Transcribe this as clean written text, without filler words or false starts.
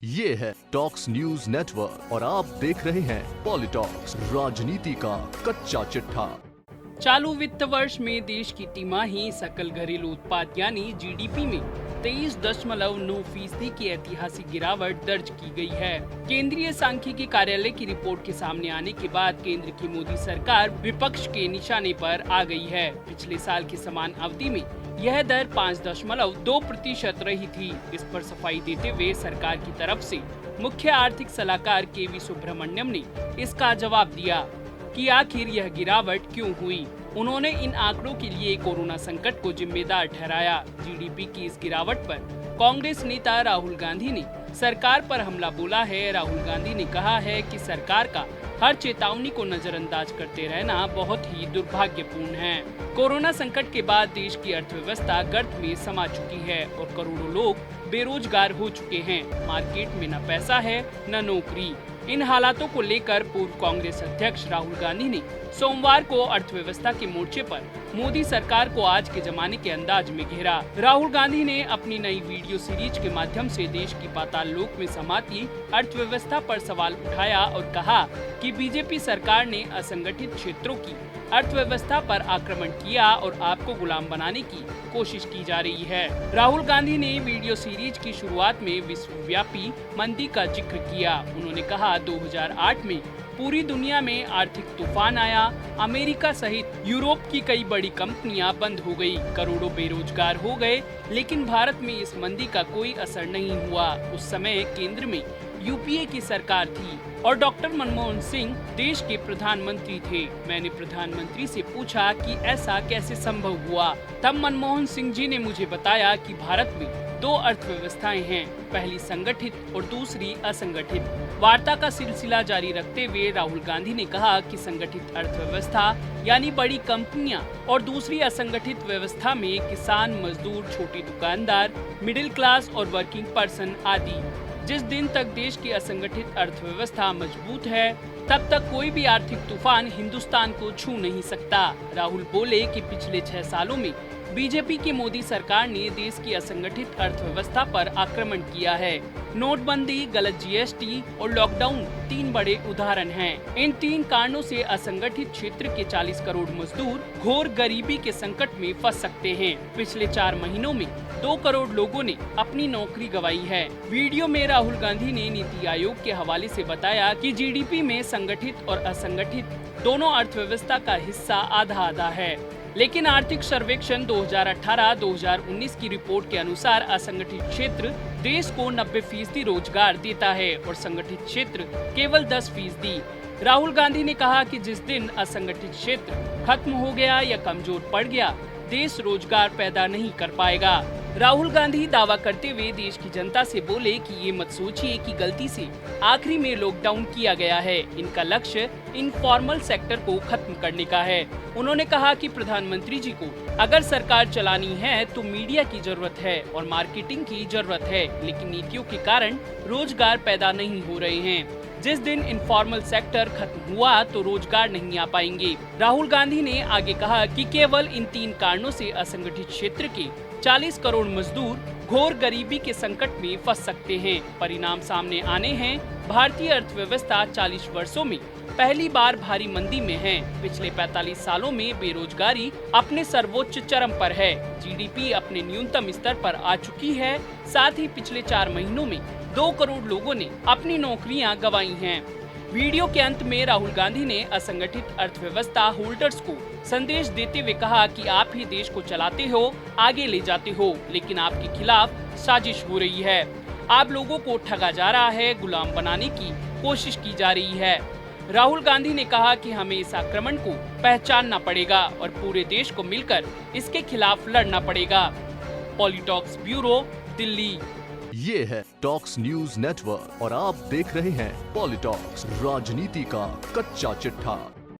ये है talks news network और आप देख रहे हैं पॉलिटॉक्स, राजनीति का कच्चा चिट्ठा। चालू वित्त वर्ष में देश की तिमाही सकल घरेलू उत्पाद यानी जीडीपी में 23.9% की ऐतिहासिक गिरावट दर्ज की गई है। केंद्रीय सांख्यिकी कार्यालय की रिपोर्ट के सामने आने के बाद केंद्र की मोदी सरकार विपक्ष के निशाने पर आ गई है। पिछले साल की समान अवधि में यह दर 5.2% रही थी। इस पर सफाई देते हुए सरकार की तरफ से मुख्य आर्थिक सलाहकार के.वी. सुब्रमण्यम ने इसका जवाब दिया कि आखिर यह गिरावट क्यों हुई। उन्होंने इन आंकड़ों के लिए कोरोना संकट को जिम्मेदार ठहराया। जीडीपी की इस गिरावट पर कांग्रेस नेता राहुल गांधी ने सरकार पर हमला बोला है। राहुल गांधी ने कहा है कि सरकार का हर चेतावनी को नजरअंदाज करते रहना बहुत ही दुर्भाग्यपूर्ण है। कोरोना संकट के बाद देश की अर्थव्यवस्था गर्त में समा चुकी है और करोड़ों लोग बेरोजगार हो चुके हैं। मार्केट में न पैसा है न नौकरी। इन हालातों को लेकर पूर्व कांग्रेस अध्यक्ष राहुल गांधी ने सोमवार को अर्थव्यवस्था के मोर्चे पर मोदी सरकार को आज के जमाने के अंदाज में घेरा। राहुल गांधी ने अपनी नई वीडियो सीरीज के माध्यम से देश की पाताल लोक में समाती अर्थव्यवस्था पर सवाल उठाया और कहा कि बीजेपी सरकार ने असंगठित क्षेत्रों की अर्थव्यवस्था पर आक्रमण किया और आपको गुलाम बनाने की कोशिश की जा रही है। राहुल गांधी ने वीडियो सीरीज की शुरुआत में विश्वव्यापी मंदी का जिक्र किया। उन्होंने कहा 2008 में पूरी दुनिया में आर्थिक तूफान आया। अमेरिका सहित यूरोप की कई बड़ी कंपनियां बंद हो गई, करोड़ों बेरोजगार हो गए, लेकिन भारत में इस मंदी का कोई असर नहीं हुआ। उस समय केंद्र में यूपीए की सरकार थी और डॉक्टर मनमोहन सिंह देश के प्रधानमंत्री थे। मैंने प्रधानमंत्री से पूछा कि ऐसा कैसे संभव हुआ। तब मनमोहन सिंह जी ने मुझे बताया कि भारत में दो अर्थव्यवस्थाएं हैं, पहली संगठित और दूसरी असंगठित। वार्ता का सिलसिला जारी रखते हुए राहुल गांधी ने कहा कि संगठित अर्थव्यवस्था यानी बड़ी कंपनियां और दूसरी असंगठित व्यवस्था में किसान, मजदूर, छोटे दुकानदार, मिडिल क्लास और वर्किंग पर्सन आदि। जिस दिन तक देश की असंगठित अर्थव्यवस्था मजबूत है तब तक कोई भी आर्थिक तूफान हिंदुस्तान को छू नहीं सकता। राहुल बोले कि पिछले 6 सालों में बीजेपी की मोदी सरकार ने देश की असंगठित अर्थव्यवस्था पर आक्रमण किया है। नोटबंदी, गलत जीएसटी और लॉकडाउन 3 बड़े उदाहरण हैं। इन 3 कारणों से असंगठित क्षेत्र के 40 करोड़ मजदूर घोर गरीबी के संकट में फंस सकते हैं। पिछले 4 महीनों में 2 करोड़ लोगों ने अपनी नौकरी गंवाई है। वीडियो में राहुल गांधी ने नीति आयोग के हवाले से बताया कि जीडीपी में संगठित और असंगठित दोनों अर्थव्यवस्था का हिस्सा आधा-आधा है, लेकिन आर्थिक सर्वेक्षण 2018-2019 की रिपोर्ट के अनुसार असंगठित क्षेत्र देश को 90% रोजगार देता है और संगठित क्षेत्र केवल 10%। राहुल गांधी ने कहा कि जिस दिन असंगठित क्षेत्र खत्म हो गया या कमजोर पड़ गया, देश रोजगार पैदा नहीं कर पाएगा। राहुल गांधी दावा करते हुए देश की जनता से बोले कि ये मत सोचिए कि गलती से आखिरी में लॉकडाउन किया गया है। इनका लक्ष्य इनफॉर्मल सेक्टर को खत्म करने का है। उन्होंने कहा कि प्रधानमंत्री जी को अगर सरकार चलानी है तो मीडिया की जरूरत है और मार्केटिंग की जरूरत है, लेकिन नीतियों के कारण रोजगार पैदा नहीं हो रहे हैं। जिस दिन इनफॉर्मल सेक्टर खत्म हुआ तो रोजगार नहीं आ पाएंगे। राहुल गांधी ने आगे कहा कि केवल इन 3 कारणों से असंगठित क्षेत्र के 40 करोड़ मजदूर घोर गरीबी के संकट में फंस सकते हैं। परिणाम सामने आने हैं। भारतीय अर्थव्यवस्था 40 वर्षों में पहली बार भारी मंदी में है। पिछले 45 सालों में बेरोजगारी अपने सर्वोच्च चरम पर है। जीडीपी अपने न्यूनतम स्तर पर आ चुकी है। साथ ही पिछले 4 महीनों में 2 करोड़ लोगों ने अपनी नौकरियां गंवाई हैं। वीडियो के अंत में राहुल गांधी ने असंगठित अर्थव्यवस्था होल्डर्स को संदेश देते हुए कहा कि आप ही देश को चलाते हो, आगे ले जाते हो, लेकिन आपके खिलाफ साजिश हो रही है। आप लोगों को ठगा जा रहा है, गुलाम बनाने की कोशिश की जा रही है। राहुल गांधी ने कहा कि हमें इस आक्रमण को पहचानना पड़ेगा और पूरे देश को मिलकर इसके खिलाफ लड़ना पड़ेगा। पॉलिटॉक्स ब्यूरो, दिल्ली। ये है टॉक्स न्यूज नेटवर्क और आप देख रहे हैं पॉलिटॉक्स, राजनीति का कच्चा चिट्ठा।